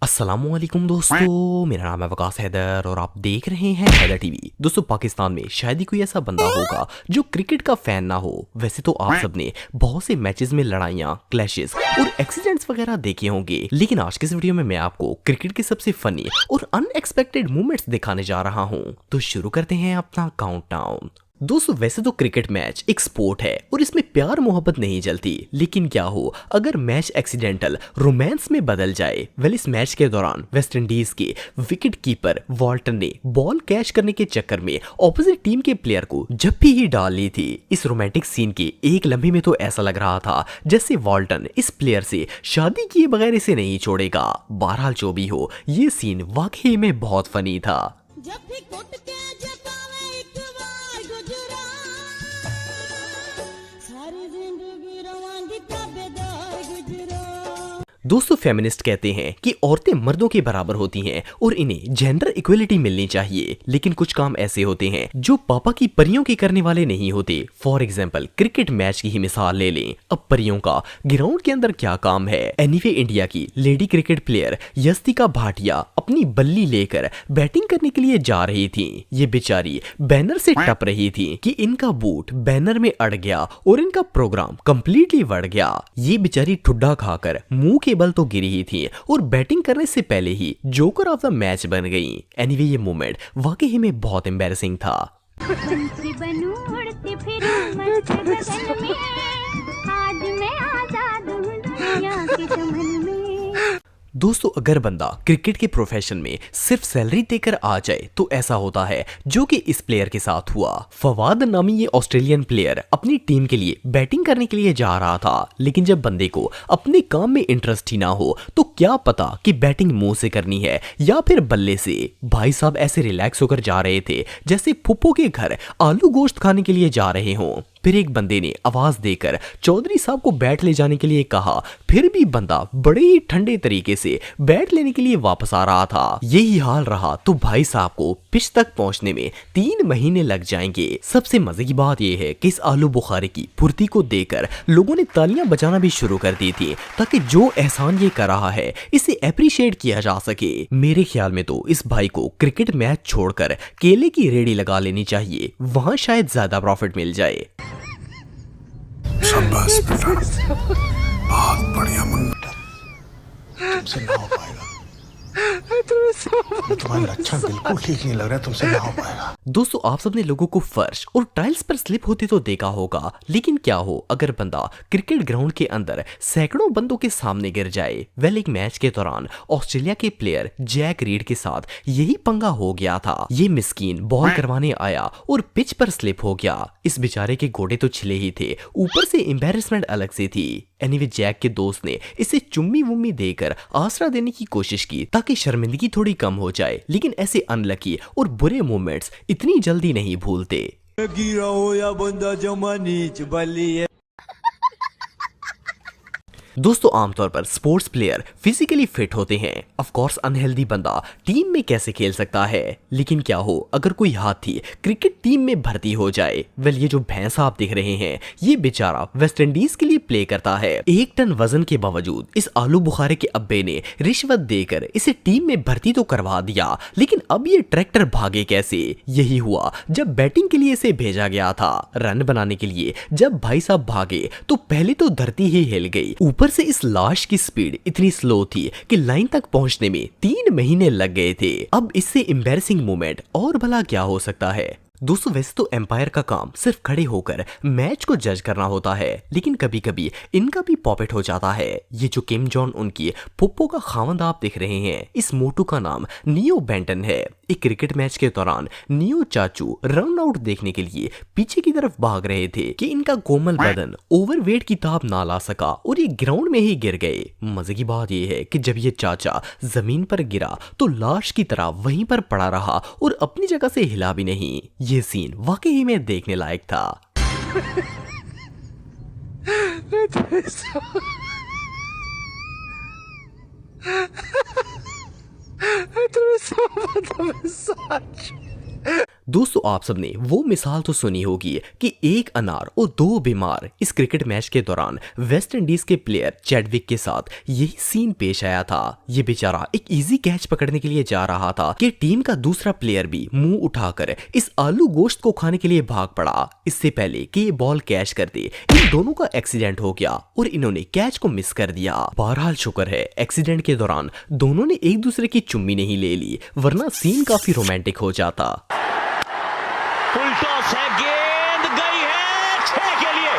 अस्सलामुअलैकुम दोस्तों, मेरा नाम है वकास हैदर और आप देख रहे हैं हैदर टीवी। दोस्तों, पाकिस्तान में शायद ही कोई ऐसा बंदा होगा जो क्रिकेट का फैन ना हो। वैसे तो आप सबने बहुत से मैचेस में लड़ाइयाँ, क्लैशेस और एक्सीडेंट्स वगैरह देखे होंगे, लेकिन आज के इस वीडियो में मैं आपको क्रिकेट के सबसे फनी और अनएक्सपेक्टेड मोमेंट्स दिखाने जा रहा हूँ। तो शुरू करते हैं अपना काउंटडाउन। दोस्तों, वैसे तो क्रिकेट मैच एक स्पोर्ट है और इसमें प्यार मोहब्बत नहीं चलती, लेकिन क्या हो अगर मैच एक्सीडेंटल रोमांस में बदल जाए। वेल, इस मैच के दौरान वेस्ट इंडीज के विकेट कीपर वॉल्टन ने बॉल कैच करने के चक्कर में ऑपोजिट टीम के प्लेयर को जप्पी ही डाल ली थी। इस रोमांटिक सीन के एक लम्हे में तो ऐसा लग रहा था जैसे वॉल्टन इस प्लेयर से शादी किए बगैर इसे नहीं छोड़ेगा। बहरहाल जो भी हो, ये सीन वाकई में बहुत फनी था। जब भी कुट के जतावे एक बार गुजरा, सारी जिंदगी रवांगी ताबेदार गुजरा। दोस्तों, फेमिनिस्ट कहते हैं कि औरतें मर्दों के बराबर होती हैं और इन्हें जेंडर इक्वलिटी मिलनी चाहिए, लेकिन कुछ काम ऐसे होते हैं जो पापा की परियों के करने वाले नहीं होते। फॉर एग्जाम्पल, क्रिकेट मैच की ही मिसाल ले लें। अब परियों का ग्राउंड के अंदर क्या काम है। एनीवे, इंडिया की lady cricket player Yastika Bhatia अपनी बल्ली लेकर बैटिंग करने के लिए जा रही थी। ये बेचारी बैनर से टप रही थी कि इनका बूट बैनर में अड़ गया और इनका प्रोग्राम कंप्लीटली बढ़ गया। ये बेचारी ठुड्डा खाकर मुंह के बल तो गिरी ही थी और बैटिंग करने से पहले ही जोकर ऑफ द मैच बन गई। एनीवे, ये मोमेंट वाकई में बहुत एम्बैरेसिंग था। पंछी बनूं उड़ती फिरूं मस्त गगन में, आज मैं आजाद हूँ दुनिया के चमन में। दोस्तों, अगर बंदा क्रिकेट के प्रोफेशन में सिर्फ सैलरी देकर आ जाए तो ऐसा होता है जो कि इस प्लेयर के साथ हुआ। फवाद नामी ये ऑस्ट्रेलियन प्लेयर अपनी टीम के लिए बैटिंग करने के लिए जा रहा था, लेकिन जब बंदे को अपने काम में इंटरेस्ट ही ना हो तो क्या पता कि बैटिंग मुंह से करनी है या फिर बल्ले से। भाई साहब ऐसे रिलैक्स होकर जा रहे थे जैसे फुप्पो के घर आलू गोश्त खाने के लिए जा रहे हों। फिर एक बंदे ने आवाज देकर चौधरी साहब को बैट ले जाने के लिए कहा, फिर भी बंदा बड़े ही ठंडे तरीके से बैट लेने के लिए वापस आ रहा था। यही हाल रहा तो भाई साहब को पिच तक पहुंचने में 3 महीने लग जाएंगे। सबसे मजे की बात यह है कि इस आलू बुखारे की फुर्ती को देखकर लोगों ने तालियां बजाना भी शुरू कर दी थी, ताकि जो एहसान ये कर रहा है इसे अप्रिशिएट किया जा सके। मेरे ख्याल में तो इस भाई को क्रिकेट मैच छोड़कर केले की रेडी लगा लेनी चाहिए, वहां शायद ज्यादा प्रॉफिट मिल जाए। शाबाश बेटा, बहुत बढ़िया मुन्ना, तुमसे ना हो पाएगा। तुम्हारे लक्षण बिल्कुल ठीक नहीं लग रहा है, तुमसे ना हो पाएगा। दोस्तों, आप सबने लोगों को फर्श और टाइल्स पर स्लिप होते तो देखा होगा, लेकिन क्या हो अगर बंदा क्रिकेट ग्राउंड के अंदर सैकड़ों बंदों के सामने गिर जाए। वेल, एक मैच के दौरान ऑस्ट्रेलिया के प्लेयर जैक रीड के साथ यही पंगा हो गया था। ये मिस्कीन बॉल करवाने आया और पिच पर स्लिप हो गया। इस बेचारे के गोडे तो छिले ही थे, ऊपर से एम्बैरेसमेंट अलग से थी। एनीवे, जैक के दोस्त ने इसे चुम्मी वुम्मी देकर आसरा देने की कोशिश की ताकि शर्मिंदगी थोड़ी कम हो जाए, लेकिन ऐसे अनलकी और बुरे मोमेंट्स इतनी जल्दी नहीं भूलते। गिरा हो या बंदा जमा नीच बली है। दोस्तों, आमतौर पर स्पोर्ट्स प्लेयर फिजिकली फिट होते हैं। ऑफ कोर्स, अनहेल्दी बंदा टीम में कैसे खेल सकता है, लेकिन क्या हो अगर कोई हाथी क्रिकेट टीम में भर्ती हो जाए। वेल, ये जो भैंस आप दिख रहे हैं ये बेचारा वेस्ट इंडीज के लिए प्ले करता है। 1 टन वजन के बावजूद इस आलू बुखारे के अब्बे ने रिश्वत देकर इसे टीम में भर्ती तो करवा दिया, लेकिन अब ये ट्रैक्टर भागे कैसे। यही हुआ जब बैटिंग के लिए इसे भेजा गया था। रन बनाने के लिए जब भाई साहब भागे तो पहले तो धरती ही हिल गई, ऊपर से इस लाश की स्पीड इतनी स्लो थी कि लाइन तक पहुंचने में 3 महीने लग गए थे। अब इससे एम्बैरेसिंग मोमेंट और भला क्या हो सकता है। दोस्तों, वैसे तो एम्पायर का काम सिर्फ खड़े होकर मैच को जज करना होता है, लेकिन कभी कभी इनका भी पॉपेट हो जाता है। ये जो किम जॉन उनकी पुप्पो का खावंद आप देख रहे हैं, इस मोटू का नाम नियो बेंटन है। एक क्रिकेट मैच के दौरान नियो चाचू रन आउट देखने के लिए पीछे की तरफ भाग रहे थे कि इनका कोमल बदन ओवरवेट की ताप ना ला सका और ये ग्राउंड में ही गिर गए। मजे की बात यह है कि जब ये चाचा जमीन पर गिरा तो लाश की तरह वहीं पर पड़ा रहा और अपनी जगह से हिला भी नहीं। ये सीन वाकई में देखने लायक था। दोस्तों आप सबने वो मिसाल तो सुनी होगी कि एक अनार और दो बीमार। इस क्रिकेट मैच के दौरान वेस्ट इंडीज के प्लेयर चैडविक के साथ यही सीन पेश आया था। ये बेचारा एक इजी कैच पकड़ने के लिए जा रहा था कि टीम का दूसरा प्लेयर भी मुंह उठाकर इस आलू गोश्त को खाने के लिए भाग पड़ा। इससे पहले कि ये बॉल कैच करते इन दोनों का एक्सीडेंट हो गया और इन्होंने कैच को मिस कर दिया। बहरहाल शुक्र है एक्सीडेंट के दौरान दोनों ने एक दूसरे की चुम्मी नहीं ले ली, वरना सीन काफी रोमांटिक हो जाता। फुल टॉस है, गेंद गई है 6 के लिए।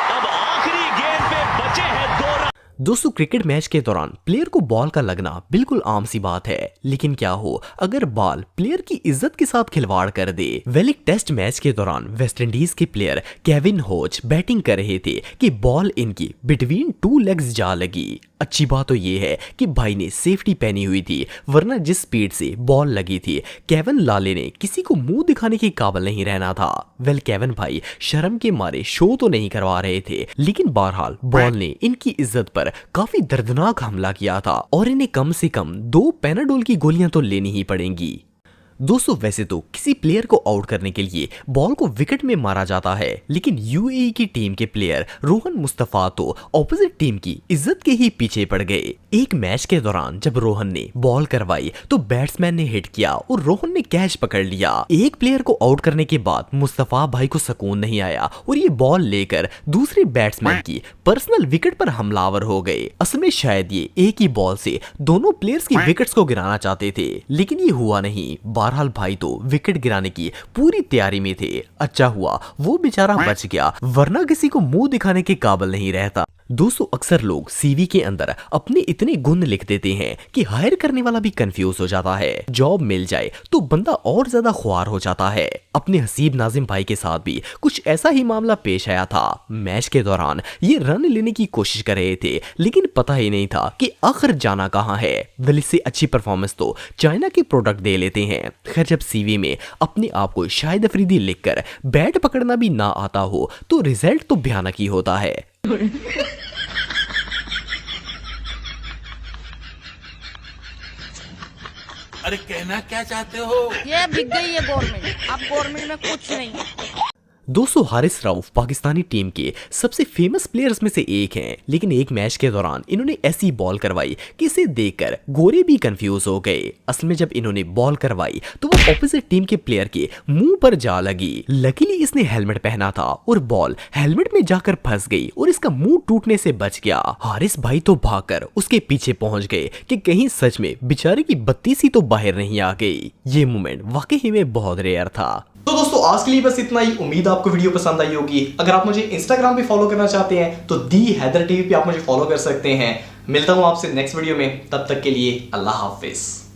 अब आखिरी गेंद पे बचे हैं 2 रन। दोस्तों क्रिकेट मैच के दौरान प्लेयर को बॉल का लगना बिल्कुल आम सी बात है, लेकिन क्या हो अगर बॉल प्लेयर की इज्जत के साथ खिलवाड़ कर दे। एक टेस्ट मैच के दौरान वेस्ट इंडीज के प्लेयर केविन होच बैटिंग कर रहे थे कि बॉल इनकी बिटवीन 2 लेग्स जा लगी। अच्छी बात तो ये है कि भाई ने सेफ्टी पहनी हुई थी, वरना जिस स्पीड से बॉल लगी थी केविन लाले ने किसी को मुंह दिखाने के काबिल नहीं रहना था। केविन भाई शर्म के मारे शो तो नहीं करवा रहे थे, लेकिन बहरहाल बॉल ने इनकी इज्जत पर काफी दर्दनाक हमला किया था और इन्हें कम से कम 2 पैनाडोल की गोलियां तो लेनी ही पड़ेंगी। दोस्तों वैसे तो किसी प्लेयर को आउट करने के लिए बॉल को विकेट में मारा जाता है, लेकिन यूएई की टीम के प्लेयर रोहन मुस्तफा तो ऑपोजिट टीम की इज्जत के ही पीछे पड़ गए। एक मैच के दौरान जब रोहन ने बॉल करवाई तो बैट्समैन ने हिट किया और रोहन ने कैच पकड़ लिया। एक प्लेयर को आउट करने के बाद मुस्तफा भाई को सुकून नहीं आया और ये बॉल लेकर दूसरे बैट्समैन की पर्सनल विकेट पर हमलावर हो गए। असल में शायद ये एक ही बॉल से दोनों प्लेयर्स की विकेट्स को गिराना चाहते थे, लेकिन ये हुआ नहीं। बहरहाल भाई तो विकेट गिराने की पूरी तैयारी में थे। अच्छा हुआ वो बेचारा बच गया, वरना किसी को मुंह दिखाने के काबिल नहीं रहता। दोस्तों अक्सर लोग सीवी के अंदर अपने इतने गुण लिख देते हैं कि हायर करने वाला भी कंफ्यूज हो जाता है। जॉब मिल जाए तो बंदा और ज्यादा ख्वार हो जाता है। अपने हसीब नाजिम भाई के साथ भी कुछ ऐसा ही मामला पेश आया था। मैच के दौरान ये रन लेने की कोशिश कर रहे थे, लेकिन पता ही नहीं था कि आखिर जाना कहाँ है। इससे अच्छी परफॉर्मेंस तो चाइना के प्रोडक्ट दे लेते हैं। खैर जब सीवी में अपने आप को शाहिद अफरीदी लिखकर बैट पकड़ना भी ना आता हो तो रिजल्ट तो भयानक ही होता है। अरे कहना क्या चाहते हो? ये बिक गई है गवर्नमेंट, अब गवर्नमेंट में कुछ नहीं है। दोस्तों हारिस रऊफ पाकिस्तानी टीम के सबसे फेमस प्लेयर्स में से एक हैं, लेकिन एक मैच के दौरान इन्होंने ऐसी बॉल करवाई कि इसे देखकर गोरे भी कंफ्यूज हो गए। असल में जब इन्होंने बॉल करवाई तो वो ऑपोजिट टीम के प्लेयर के मुंह पर जा लगी। लकीली इसने हेलमेट पहना था और बॉल हेलमेट में जाकर फंस गई और इसका मुंह टूटने से बच गया। हारिस भाई तो भागकर उसके पीछे पहुंच गए कि कहीं सच में बेचारे की बत्ती सी तो बाहर नहीं आ गई। ये मोमेंट वाकई में बहुत रेयर था। तो दोस्तों आज के लिए बस इतना ही। उम्मीद आपको वीडियो पसंद आई होगी। अगर आप मुझे इंस्टाग्राम पे फॉलो करना चाहते हैं तो दी हैदर टीवी पे आप मुझे फॉलो कर सकते हैं। मिलता हूं आपसे नेक्स्ट वीडियो में, तब तक के लिए अल्लाह हाफिज।